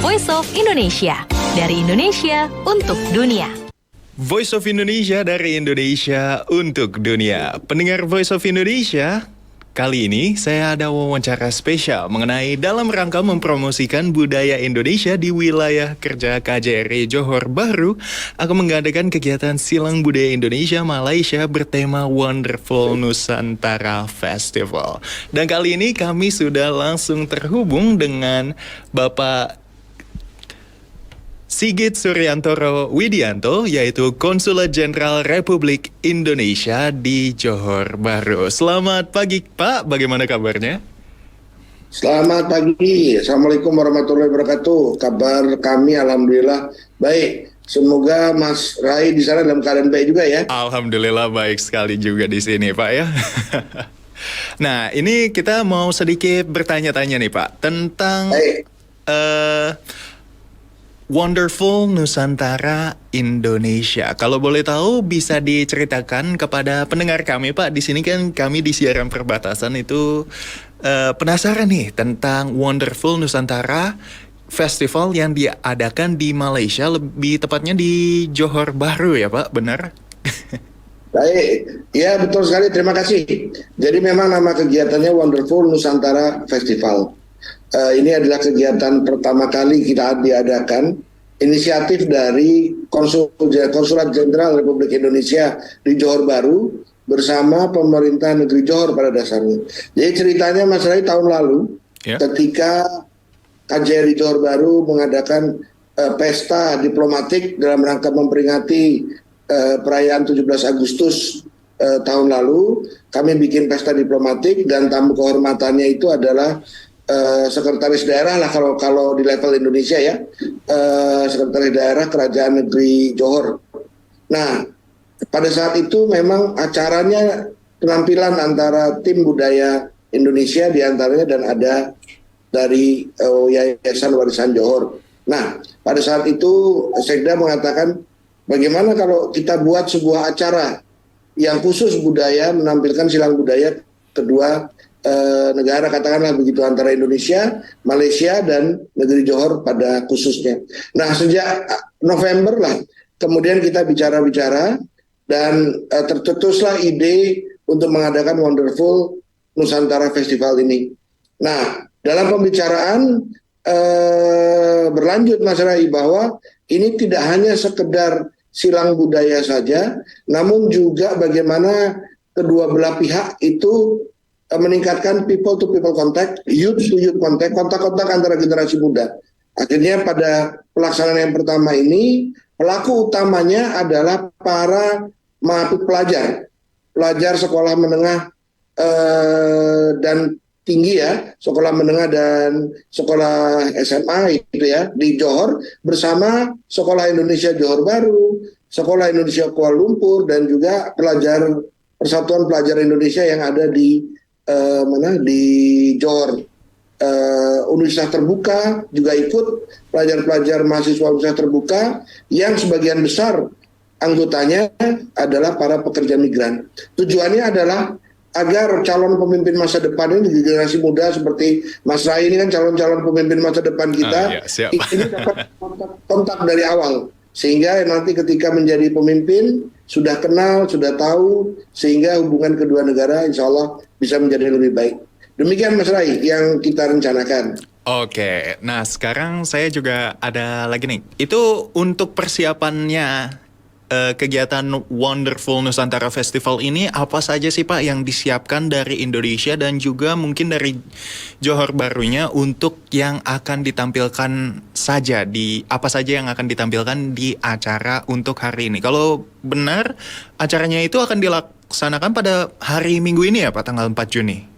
Voice of Indonesia. Dari Indonesia untuk dunia. Voice of Indonesia dari Indonesia untuk dunia. Pendengar Voice of Indonesia, kali ini saya ada wawancara spesial mengenai dalam rangka mempromosikan budaya Indonesia di wilayah kerja KJRI Johor Bahru akan mengadakan kegiatan Silang Budaya Indonesia Malaysia bertema Wonderful Nusantara Festival. Dan kali ini kami sudah langsung terhubung dengan Bapak Sigit Suryantoro Widianto, yaitu Konsulat Jenderal Republik Indonesia di Johor Bahru. Selamat pagi Pak, bagaimana kabarnya? Selamat pagi, Assalamualaikum warahmatullahi wabarakatuh. Kabar kami alhamdulillah baik. Semoga Mas Rai di sana dalam keadaan baik juga ya. Alhamdulillah baik sekali juga di sini Pak ya. Nah ini kita mau sedikit bertanya-tanya nih Pak tentang Wonderful Nusantara Indonesia. Kalau boleh tahu bisa diceritakan kepada pendengar kami Pak. Di sini kan kami di siaran perbatasan itu penasaran nih tentang Wonderful Nusantara Festival yang diadakan di Malaysia, lebih tepatnya di Johor Bahru ya Pak, benar? Baik, ya betul sekali, terima kasih. Jadi memang nama kegiatannya Wonderful Nusantara Festival. Ini adalah kegiatan pertama kali kita diadakan, inisiatif dari Konsulat Jenderal Republik Indonesia di Johor Bahru bersama pemerintah negeri Johor pada dasarnya. Jadi ceritanya Mas Rai tahun lalu ketika KJRI Johor Bahru mengadakan pesta diplomatik dalam rangka memperingati perayaan 17 Agustus tahun lalu, kami bikin pesta diplomatik dan tamu kehormatannya itu adalah sekretaris daerah lah kalau di level Indonesia ya, sekretaris daerah Kerajaan Negeri Johor. Nah, pada saat itu memang acaranya penampilan antara tim budaya Indonesia diantaranya dan ada dari Yayasan Warisan Johor. Nah, pada saat itu Sekda mengatakan bagaimana kalau kita buat sebuah acara yang khusus budaya, menampilkan silang budaya kedua negara, katakanlah begitu, antara Indonesia, Malaysia, dan negeri Johor pada khususnya. Nah, sejak November lah, kemudian kita bicara-bicara, dan tercetuslah ide untuk mengadakan Wonderful Nusantara Festival ini. Nah, dalam pembicaraan berlanjut Mas Rai bahwa ini tidak hanya sekedar silang budaya saja, namun juga bagaimana kedua belah pihak itu meningkatkan people to people contact, youth to youth contact, kontak-kontak antara generasi muda. Akhirnya pada pelaksanaan yang pertama ini, pelaku utamanya adalah para pelajar sekolah menengah dan tinggi ya, sekolah menengah dan sekolah SMA itu ya, di Johor bersama Sekolah Indonesia Johor Bahru, Sekolah Indonesia Kuala Lumpur, dan juga Persatuan Pelajar Indonesia yang ada di Johor. Universitas Terbuka juga ikut, pelajar-pelajar mahasiswa Universitas Terbuka yang sebagian besar anggotanya adalah para pekerja migran. Tujuannya adalah agar calon pemimpin masa depan ini, generasi muda seperti Mas Rai ini kan calon-calon pemimpin masa depan kita, ini dapat kontak dari awal. Sehingga nanti ketika menjadi pemimpin, sudah kenal, sudah tahu, sehingga hubungan kedua negara insya Allah bisa menjadi lebih baik. Demikian Mas Rai yang kita rencanakan. Oke, nah sekarang saya juga ada lagi nih. Itu untuk persiapannya kegiatan Wonderful Nusantara Festival ini apa saja sih Pak yang disiapkan dari Indonesia dan juga mungkin dari Johor Bahrunya untuk yang akan ditampilkan saja apa saja yang akan ditampilkan di acara untuk hari ini? Kalau benar acaranya itu akan dilaksanakan pada hari Minggu ini ya Pak, tanggal 4 Juni?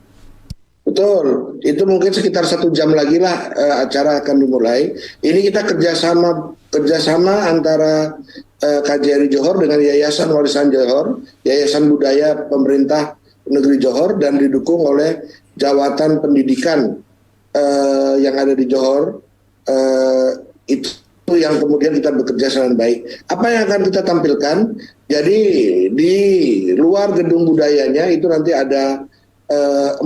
Betul, itu mungkin sekitar 1 jam lagi lah acara akan dimulai. Ini kita kerjasama antara KJRI Johor dengan Yayasan Warisan Johor, Yayasan Budaya Pemerintah Negeri Johor, dan didukung oleh Jawatan Pendidikan yang ada di Johor. Itu yang kemudian kita bekerja sangat baik. Apa yang akan kita tampilkan? Jadi di luar gedung budayanya itu nanti ada 4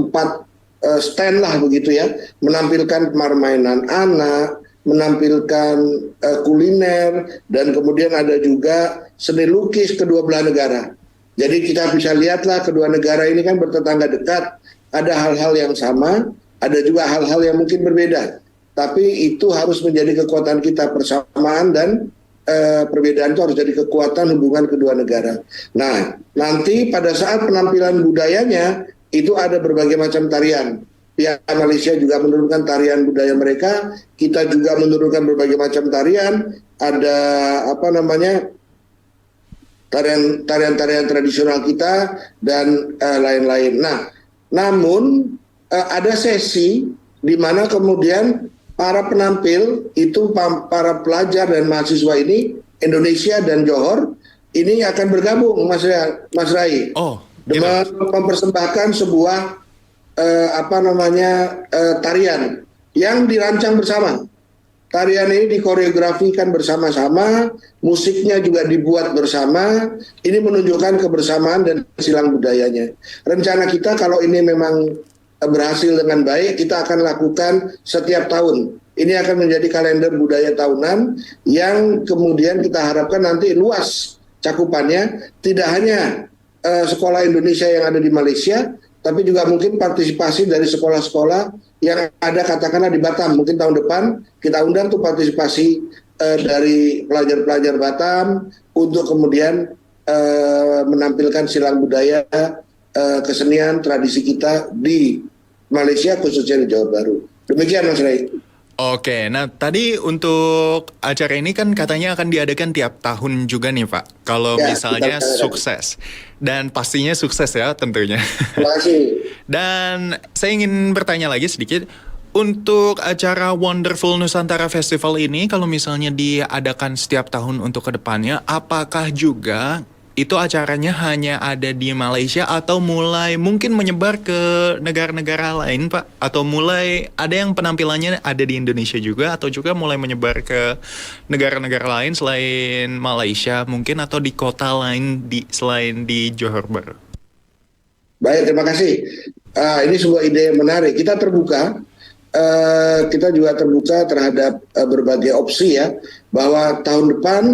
stand lah begitu ya, menampilkan permainan anak, menampilkan kuliner, dan kemudian ada juga seni lukis kedua belah negara. Jadi kita bisa lihatlah kedua negara ini kan bertetangga dekat, ada hal-hal yang sama, ada juga hal-hal yang mungkin berbeda. Tapi itu harus menjadi kekuatan kita, persamaan dan perbedaan itu harus jadi kekuatan hubungan kedua negara. Nah, nanti pada saat penampilan budayanya itu ada berbagai macam tarian. Pihak Malaysia juga menurunkan tarian budaya mereka, kita juga menurunkan berbagai macam tarian, ada tarian-tarian tradisional kita dan lain-lain. Nah, namun ada sesi di mana kemudian para penampil itu, para pelajar dan mahasiswa ini, Indonesia dan Johor, ini akan bergabung, Mas Rai, dengan mempersembahkan sebuah tarian yang dirancang bersama. Tarian ini dikoreografikan bersama-sama, musiknya juga dibuat bersama. Ini menunjukkan kebersamaan dan silang budayanya. Rencana kita kalau ini memang berhasil dengan baik, kita akan lakukan setiap tahun. Ini akan menjadi kalender budaya tahunan yang kemudian kita harapkan nanti luas cakupannya, tidak hanya sekolah Indonesia yang ada di Malaysia, tapi juga mungkin partisipasi dari sekolah-sekolah yang ada katakanlah di Batam. Mungkin tahun depan kita undang tuh partisipasi dari pelajar-pelajar Batam untuk kemudian menampilkan silang budaya, kesenian, tradisi kita di Malaysia, khususnya di Johor Bahru. Demikian, Mas Ray. Oke, nah tadi untuk acara ini kan katanya akan diadakan tiap tahun juga nih Pak. Kalau misalnya sukses. Dan pastinya sukses ya tentunya. Terima kasih. Dan saya ingin bertanya lagi sedikit. Untuk acara Wonderful Nusantara Festival ini, kalau misalnya diadakan setiap tahun untuk kedepannya, apakah juga itu acaranya hanya ada di Malaysia atau mulai mungkin menyebar ke negara-negara lain Pak? Atau mulai ada yang penampilannya ada di Indonesia juga, atau juga mulai menyebar ke negara-negara lain selain Malaysia mungkin, atau di kota lain selain di Johor Bahru? Baik, terima kasih. Ini sebuah ide yang menarik. Kita terbuka, kita juga terbuka terhadap berbagai opsi ya, bahwa tahun depan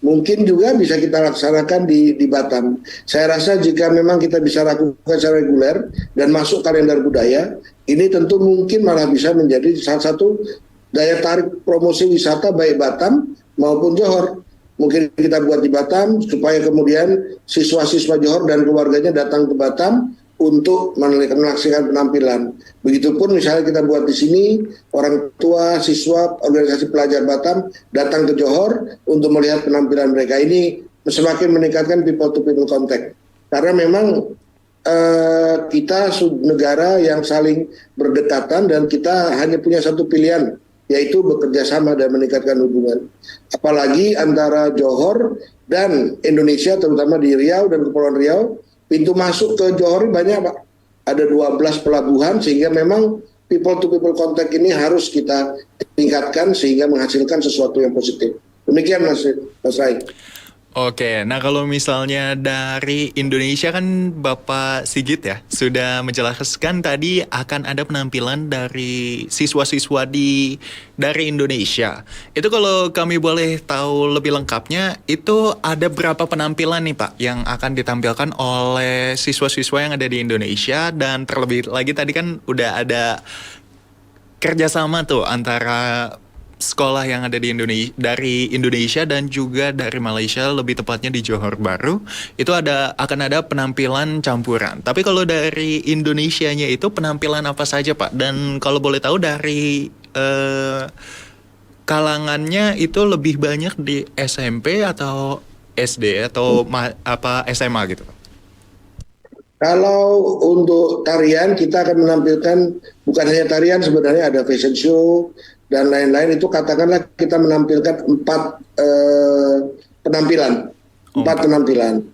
mungkin juga bisa kita laksanakan di Batam. Saya rasa jika memang kita bisa lakukan secara reguler dan masuk kalender budaya, ini tentu mungkin malah bisa menjadi salah satu daya tarik promosi wisata baik Batam maupun Johor. Mungkin kita buat di Batam supaya kemudian siswa-siswa Johor dan keluarganya datang ke Batam untuk melaksanakan penampilan. Begitupun misalnya kita buat di sini, orang tua, siswa, organisasi pelajar Batam datang ke Johor untuk melihat penampilan mereka. Ini semakin meningkatkan people to people contact. Karena memang kita negara yang saling berdekatan dan kita hanya punya satu pilihan, yaitu bekerja sama dan meningkatkan hubungan. Apalagi antara Johor dan Indonesia, terutama di Riau dan Kepulauan Riau, pintu masuk ke Johor banyak Pak. Ada 12 pelabuhan, sehingga memang people to people contact ini harus kita tingkatkan sehingga menghasilkan sesuatu yang positif. Demikian Mas Rai. Oke, nah kalau misalnya dari Indonesia kan Bapak Sigit ya sudah menjelaskan tadi akan ada penampilan dari siswa-siswa dari Indonesia. Itu kalau kami boleh tahu lebih lengkapnya, itu ada berapa penampilan nih Pak yang akan ditampilkan oleh siswa-siswa yang ada di Indonesia, dan terlebih lagi tadi kan udah ada kerjasama tuh antara sekolah yang ada di dari Indonesia dan juga dari Malaysia, lebih tepatnya di Johor Bahru, itu akan ada penampilan campuran. Tapi kalau dari Indonesianya itu penampilan apa saja Pak? Dan kalau boleh tahu dari kalangannya itu lebih banyak di SMP atau SD atau SMA gitu Pak? Kalau untuk tarian, kita akan menampilkan bukan hanya tarian, sebenarnya ada fashion show dan lain-lain. Itu katakanlah kita menampilkan 4 penampilan, 4 penampilan,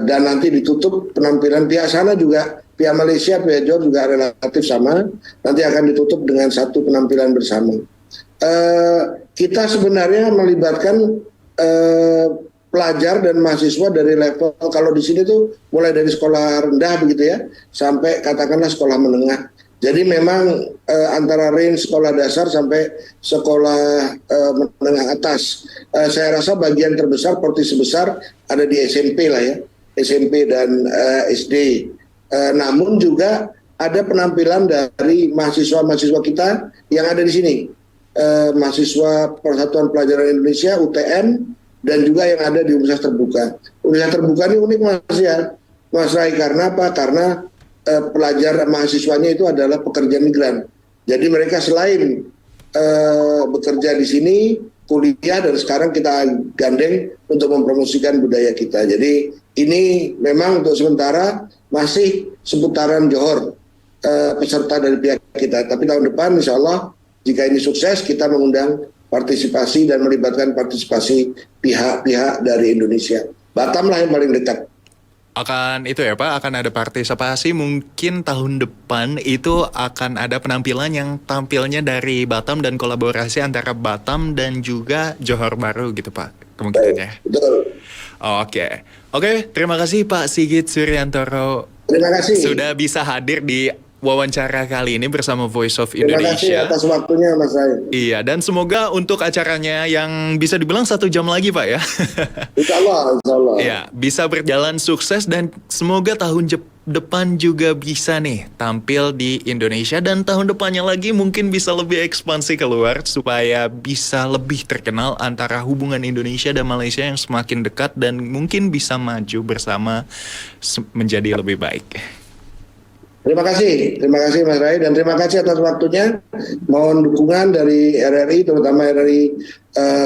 dan nanti ditutup penampilan pihak sana juga, pihak Malaysia, pihak Johor juga relatif sama. Nanti akan ditutup dengan 1 penampilan bersama. Kita sebenarnya melibatkan pelajar dan mahasiswa dari level, kalau di sini tuh mulai dari sekolah rendah begitu ya, sampai katakanlah sekolah menengah. Jadi memang antara range sekolah dasar sampai sekolah menengah atas. Saya rasa bagian terbesar, porsi besar ada di SMP lah ya, SMP dan SD. Namun juga ada penampilan dari mahasiswa-mahasiswa kita yang ada di sini. Mahasiswa Persatuan Pelajar Indonesia, UTN, dan juga yang ada di Universitas Terbuka. Universitas Terbuka ini unik Mas Rai, karena apa? Karena pelajar mahasiswanya itu adalah pekerja migran. Jadi mereka selain bekerja di sini, kuliah, dan sekarang kita gandeng untuk mempromosikan budaya kita. Jadi ini memang untuk sementara masih seputaran Johor peserta dari pihak kita. Tapi tahun depan insya Allah jika ini sukses, kita mengundang partisipasi dan melibatkan partisipasi pihak-pihak dari Indonesia. Batam lah yang paling dekat. Akan itu ya Pak, akan ada partisipasi mungkin tahun depan itu akan ada penampilan yang tampilnya dari Batam dan kolaborasi antara Batam dan juga Johor Bahru gitu Pak, kemungkinannya. Betul. Oke, terima kasih Pak Sigit Suryantoro. Terima kasih. Sudah bisa hadir di wawancara kali ini bersama Voice of Terima kasih Indonesia. atas waktunya Mas Rai. Iya, dan semoga untuk acaranya yang bisa dibilang 1 jam lagi Pak ya. Insya Allah. Iya, bisa berjalan sukses dan semoga tahun depan juga bisa nih tampil di Indonesia, dan tahun depannya lagi mungkin bisa lebih ekspansi keluar supaya bisa lebih terkenal antara hubungan Indonesia dan Malaysia yang semakin dekat dan mungkin bisa maju bersama menjadi lebih baik. Terima kasih Mas Rai, dan terima kasih atas waktunya. Mohon dukungan dari RRI, terutama RRI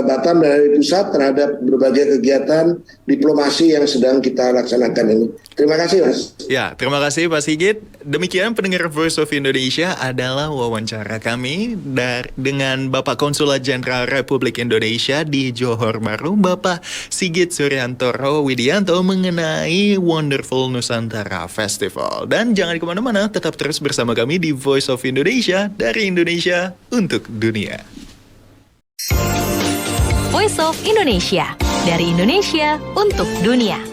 Batam dan RRI Pusat terhadap berbagai kegiatan diplomasi yang sedang kita laksanakan ini. Terima kasih Mas. Ya, terima kasih Pak Sigit. Demikian pendengar Voice of Indonesia adalah wawancara kami dengan Bapak Konsulat Jenderal Republik Indonesia di Johor Bahru, Bapak Sigit Suryantoro Widianto, mengenai Wonderful Nusantara Festival. Dan jangan kemana-mana, tetap terus bersama kami di Voice of Indonesia, dari Indonesia untuk dunia. Voice of Indonesia, dari Indonesia untuk dunia.